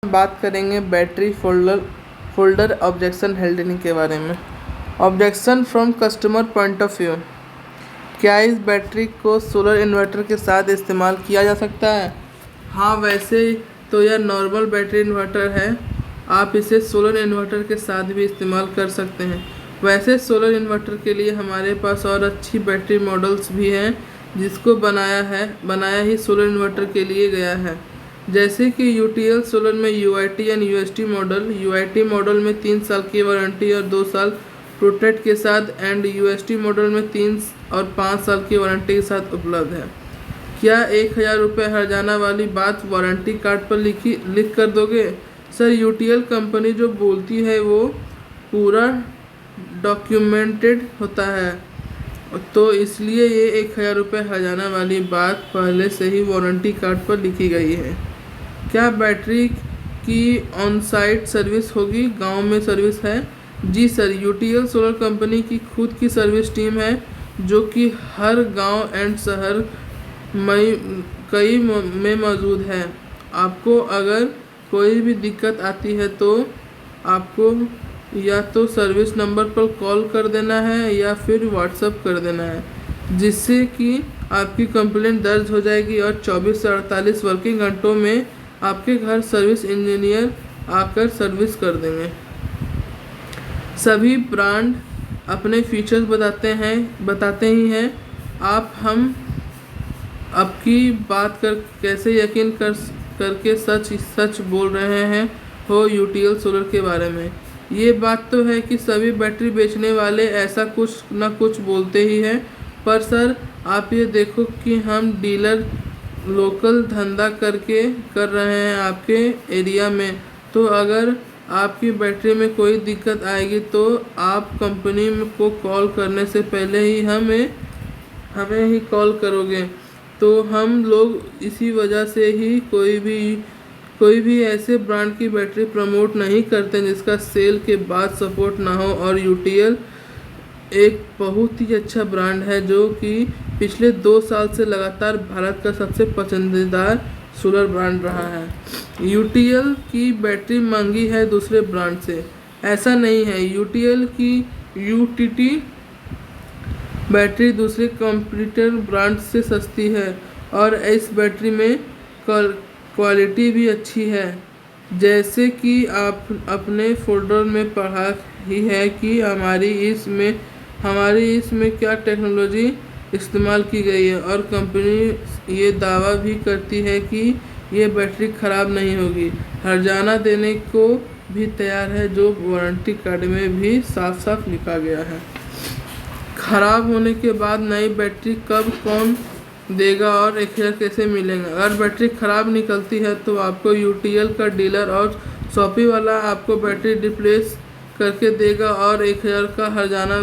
बात करेंगे battery folder objection handling के बारे में। Objection from customer point of view. क्या इस बैटरी को सोलर इन्वर्टर के साथ इस्तेमाल किया जा सकता है? हाँ, वैसे तो यह नॉर्मल बैटरी इन्वर्टर है। आप इसे सोलर इन्वर्टर के साथ भी इस्तेमाल कर सकते हैं। वैसे सोलर इन्वर्टर के लिए हमारे पास और अच्छी बैटरी मॉडल्स भी हैं जिसको बनाया ही सोलर इन्वर्टर के लिए गया है। जैसे कि यूटीएल सोलर में UIT and UST model. UIT model में 3 साल की वारंटी और 2 साल प्रोटेक्ट के साथ एंड यूएसटी मॉडल में 3 और 5 साल की वारंटी के साथ उपलब्ध है। क्या 1000 रुपये हर्जाना वाली बात वारंटी कार्ड पर लिख कर दोगे? सर, यूटीएल कंपनी जो बोलती है वो पूरा डॉक्यूमेंटेड होता है, तो इसलिए ये 1000 रुपये हर्जाना वाली बात पहले से ही वारंटी कार्ड पर लिखी गई है। क्या बैटरी की ऑन साइट सर्विस होगी? गांव में सर्विस है? जी सर, यूटीएल सोलर कंपनी की खुद की सर्विस टीम है जो कि हर गांव एंड शहर में मौजूद है। आपको अगर कोई भी दिक्कत आती है तो आपको या तो सर्विस नंबर पर कॉल कर देना है या फिर व्हाट्सएप कर देना है, जिससे कि आपकी कंप्लेंट दर्ज हो जाएगी और 24 से 48 वर्किंग घंटों में आपके घर सर्विस इंजीनियर आकर सर्विस कर देंगे। सभी ब्रांड अपने फीचर्स बताते ही हैं। हम आपकी बात कर कैसे यकीन करके सच बोल रहे हैं हो यूटीएल सोलर के बारे में। ये बात तो है कि सभी बैटरी बेचने वाले ऐसा कुछ ना कुछ बोलते ही हैं, पर सर आप ये देखो कि हम डीलर लोकल धंधा कर रहे हैं आपके एरिया में, तो अगर आपकी बैटरी में कोई दिक्कत आएगी तो आप कंपनी को कॉल करने से पहले ही हमें ही कॉल करोगे। तो हम लोग इसी वजह से ही कोई भी ऐसे ब्रांड की बैटरी प्रमोट नहीं करते जिसका सेल के बाद सपोर्ट ना हो। और यूटीएल एक बहुत ही अच्छा ब्रांड है जो कि पिछले 2 साल से लगातार भारत का सबसे पसंदीदा सोलर ब्रांड रहा है। यूटीएल की बैटरी महंगी है दूसरे ब्रांड से, ऐसा नहीं है। यूटीएल की यूटीटी बैटरी दूसरे कंपटीटर ब्रांड से सस्ती है और इस बैटरी में क्वालिटी भी अच्छी है। जैसे कि आप अपने फोल्डर में पढ़ा ही है कि हमारी इसमें क्या टेक्नोलॉजी इस्तेमाल की गई है, और कंपनी ये दावा भी करती है कि ये बैटरी ख़राब नहीं होगी। हर्जाना देने को भी तैयार है, जो वारंटी कार्ड में भी साफ साफ लिखा गया है। ख़राब होने के बाद नई बैटरी कब कौन देगा और 1000 कैसे मिलेगा? अगर बैटरी ख़राब निकलती है तो आपको यूटीएल का डीलर और शॉपी वाला आपको बैटरी रिप्लेस करके देगा और 1000 का हर्जाना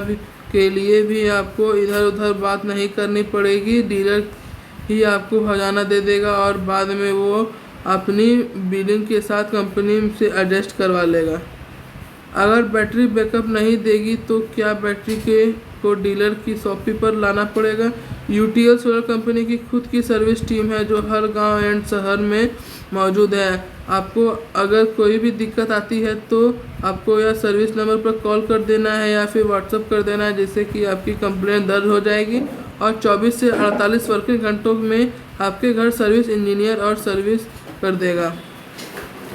के लिए भी आपको इधर उधर बात नहीं करनी पड़ेगी। डीलर ही आपको हर्जाना दे देगा और बाद में वो अपनी बिलिंग के साथ कंपनी से एडजस्ट करवा लेगा। अगर बैटरी बैकअप नहीं देगी तो क्या बैटरी को डीलर की शॉपी पर लाना पड़ेगा? यूटीएल सोलर कंपनी की खुद की सर्विस टीम है जो हर गांव एंड शहर में मौजूद है। आपको अगर कोई भी दिक्कत आती है तो आपको या सर्विस नंबर पर कॉल कर देना है या फिर व्हाट्सएप कर देना है, जिससे कि आपकी कंप्लेंट दर्ज हो जाएगी और 24 से 48 वर्किंग घंटों में आपके घर सर्विस इंजीनियर और सर्विस कर देगा।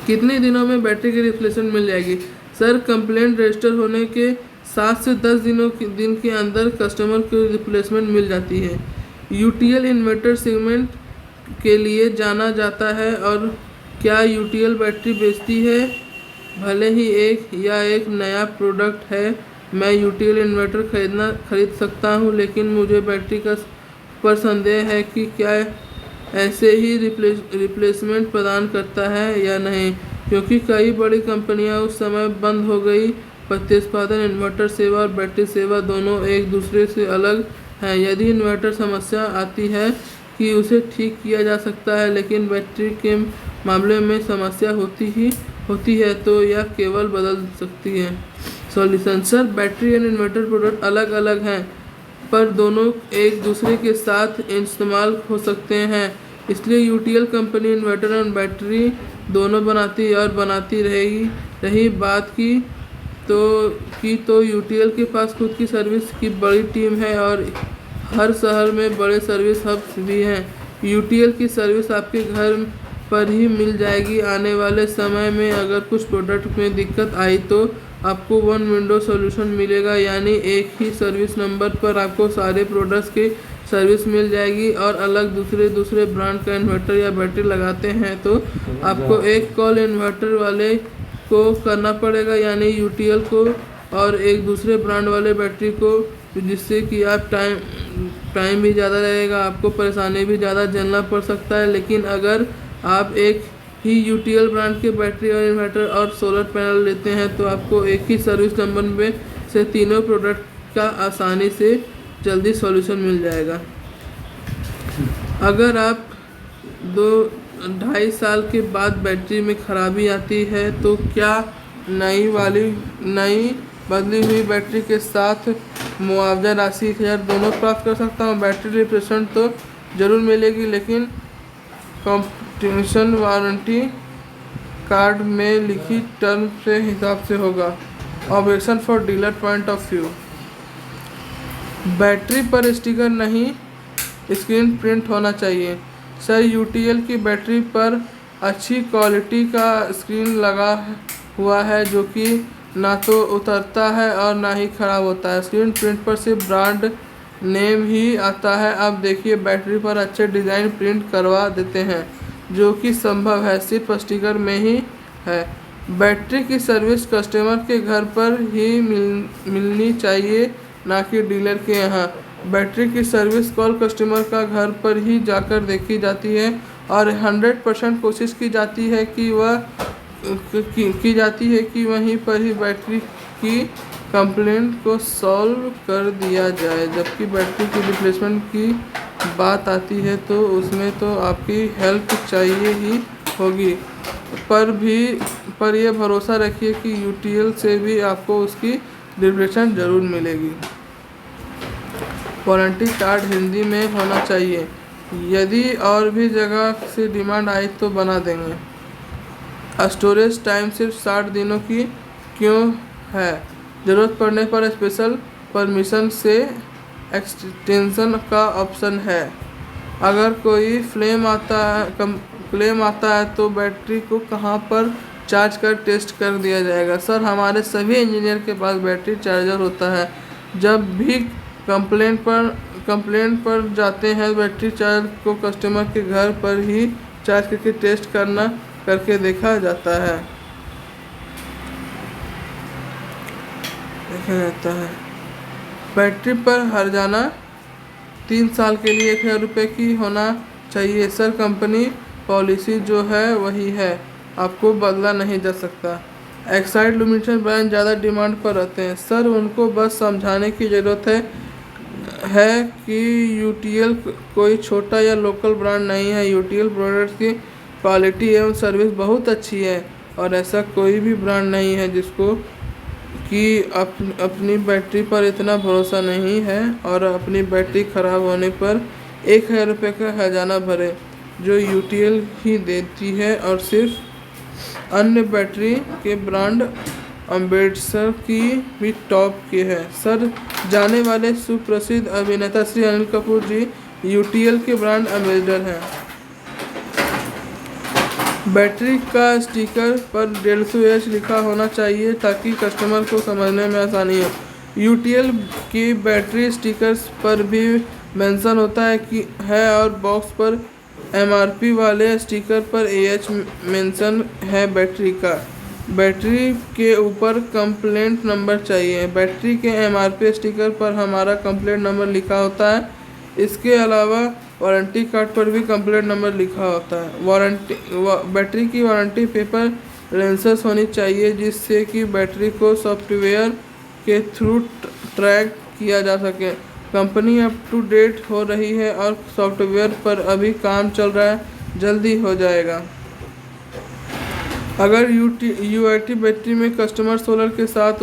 कितने दिनों में बैटरी की रिप्लेसमेंट मिल जाएगी? सर, कंप्लेंट रजिस्टर होने के 7 से 10 दिन के अंदर कस्टमर को रिप्लेसमेंट मिल जाती है। यूटीएल इन्वर्टर सेगमेंट के लिए जाना जाता है और क्या यूटीएल बैटरी बेचती है? भले ही एक नया प्रोडक्ट है। मैं यूटीएल इन्वर्टर खरीद सकता हूं, लेकिन मुझे बैटरी पर संदेह है कि क्या ऐसे ही रिप्लेसमेंट प्रदान करता है या नहीं, क्योंकि कई बड़ी कंपनियां उस समय बंद हो गई। प्रत्युत्पादन इन्वर्टर सेवा और बैटरी सेवा दोनों एक दूसरे से अलग हैं। यदि इन्वर्टर समस्या आती है कि उसे ठीक किया जा सकता है, लेकिन बैटरी के मामले में समस्या होती है तो यह केवल बदल सकती है। Solution. Sir, battery and inverter product अलग अलग हैं पर दोनों एक दूसरे के साथ इस्तेमाल हो सकते हैं। इसलिए यूटीएल कंपनी इन्वर्टर और बैटरी दोनों बनाती है और बनाती रहेगी। रही बात तो यूटीएल के पास खुद की सर्विस की बड़ी टीम है और हर शहर में बड़े सर्विस हब्स भी हैं। यूटीएल की सर्विस आपके घर पर ही मिल जाएगी। आने वाले समय में अगर कुछ प्रोडक्ट में दिक्कत आई तो आपको वन विंडो सॉल्यूशन मिलेगा, यानी एक ही सर्विस नंबर पर आपको सारे प्रोडक्ट्स की सर्विस मिल जाएगी। और अलग दूसरे ब्रांड का इन्वर्टर या बैटरी लगाते हैं तो आपको एक कॉल इन्वर्टर वाले को करना पड़ेगा, यानी यूटीएल को, और एक दूसरे ब्रांड वाले बैटरी को, जिससे कि आप टाइम भी ज़्यादा रहेगा, आपको परेशानी भी ज़्यादा झेलना पड़ सकता है। लेकिन अगर आप एक ही यूटीएल ब्रांड के बैटरी और इन्वर्टर और सोलर पैनल लेते हैं तो आपको एक ही सर्विस नंबर में से तीनों प्रोडक्ट का आसानी से जल्दी सॉल्यूशन मिल जाएगा। अगर आप 2-2.5 साल के बाद बैटरी में खराबी आती है तो क्या नई बदली हुई बैटरी के साथ मुआवजा राशि 1000 दोनों प्राप्त कर सकता हूँ। बैटरी रिप्लेसमेंट तो ज़रूर मिलेगी, लेकिन कॉम्पिटिशन वारंटी कार्ड में लिखी टर्म से हिसाब से होगा। Objection for dealer point of view. Battery पर स्टिकर नहीं, स्क्रीन प्रिंट होना चाहिए। सर, यूटीएल की बैटरी पर अच्छी क्वालिटी का स्क्रीन लगा हुआ है जो कि ना तो उतरता है और ना ही ख़राब होता है। स्क्रीन प्रिंट पर सिर्फ ब्रांड नेम ही आता है। अब देखिए, बैटरी पर अच्छे डिज़ाइन प्रिंट करवा देते हैं जो कि संभव है सिर्फ स्टिकर में ही है। बैटरी की सर्विस कस्टमर के घर पर ही मिलनी चाहिए, ना कि डीलर के यहाँ। बैटरी की सर्विस कॉल कस्टमर का घर पर ही जाकर देखी जाती है और 100% कोशिश की जाती है कि वहीं पर ही बैटरी की कंप्लेंट को सॉल्व कर दिया जाए। जबकि बैटरी की रिप्लेसमेंट की बात आती है तो उसमें तो आपकी हेल्प चाहिए ही होगी, पर यह भरोसा रखिए कि यूटीएल से भी आपको उसकी रिप्लेसमेंट ज़रूर मिलेगी। वारंटी कार्ड हिंदी में होना चाहिए। यदि और भी जगह से डिमांड आई तो बना देंगे। स्टोरेज टाइम सिर्फ 60 दिनों की क्यों है? ज़रूरत पड़ने पर स्पेशल परमिशन से एक्सटेंशन का ऑप्शन है। अगर कोई क्लेम आता है तो बैटरी को कहां पर चार्ज कर टेस्ट कर दिया जाएगा? सर, हमारे सभी इंजीनियर के पास बैटरी चार्जर होता है। जब भी कंप्लेंट पर जाते हैं, बैटरी चार्जर को कस्टमर के घर पर ही चार्ज करके टेस्ट करके देखा जाता है। बैटरी पर हर्जाना 3 साल के लिए 1000 रुपये की होना चाहिए। सर, कंपनी पॉलिसी जो है वही है, आपको बदला नहीं जा सकता। एक्साइड लुमिनेशन ब्रांड ज़्यादा डिमांड पर रहते हैं। सर, उनको बस समझाने की ज़रूरत है कि यूटीएल कोई छोटा या लोकल ब्रांड नहीं है। यूटीएल प्रोडक्ट की क्वालिटी एवं सर्विस बहुत अच्छी है और ऐसा कोई भी ब्रांड नहीं है जिसको कि अपनी बैटरी पर इतना भरोसा नहीं है और अपनी बैटरी ख़राब होने पर 1000 रुपये का खजाना भरे, जो यूटीएल ही देती है। और सिर्फ अन्य बैटरी के ब्रांड अम्बेडकर की भी टॉप की है। सर, जाने वाले सुप्रसिद्ध अभिनेता श्री अनिल कपूर जी यूटीएल के ब्रांड एम्बेसडर हैं। बैटरी का स्टिकर पर 150H लिखा होना चाहिए ताकि कस्टमर को समझने में आसानी हो। यूटीएल की बैटरी स्टिकर्स पर भी मेंशन होता है और बॉक्स पर एमआरपी वाले स्टिकर पर AH मेंशन है बैटरी का। बैटरी के ऊपर कंप्लेंट नंबर चाहिए। बैटरी के एमआरपी स्टिकर पर हमारा कंप्लेंट नंबर लिखा होता है। इसके अलावा वारंटी कार्ड पर भी कंप्लेंट नंबर लिखा होता है। बैटरी की वारंटी पेपर लेंसेस होनी चाहिए जिससे कि बैटरी को सॉफ्टवेयर के थ्रू ट्रैक किया जा सके। कंपनी अप टू डेट हो रही है और सॉफ्टवेयर पर अभी काम चल रहा है, जल्दी हो जाएगा। अगर यूआईटी बैटरी में कस्टमर सोलर के साथ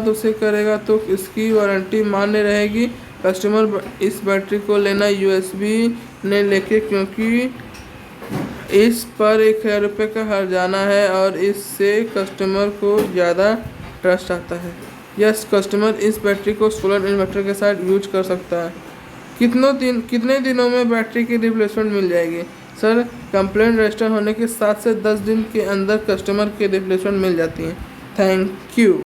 उसे करेगा तो इसकी वारंटी मान्य रहेगी। कस्टमर इस बैटरी को लेना यूएसबी ने लेके, क्योंकि इस पर 1000 रुपये का हर्जाना है और इससे कस्टमर को ज़्यादा ट्रस्ट आता है। यस, कस्टमर इस बैटरी को सोलर इन्वर्टर के साथ यूज कर सकता है। कितने दिनों में बैटरी की रिप्लेसमेंट मिल जाएगी? सर, कंप्लेंट रजिस्टर होने के 7 से 10 दिन के अंदर कस्टमर की रिप्लेसमेंट मिल जाती है। Thank you.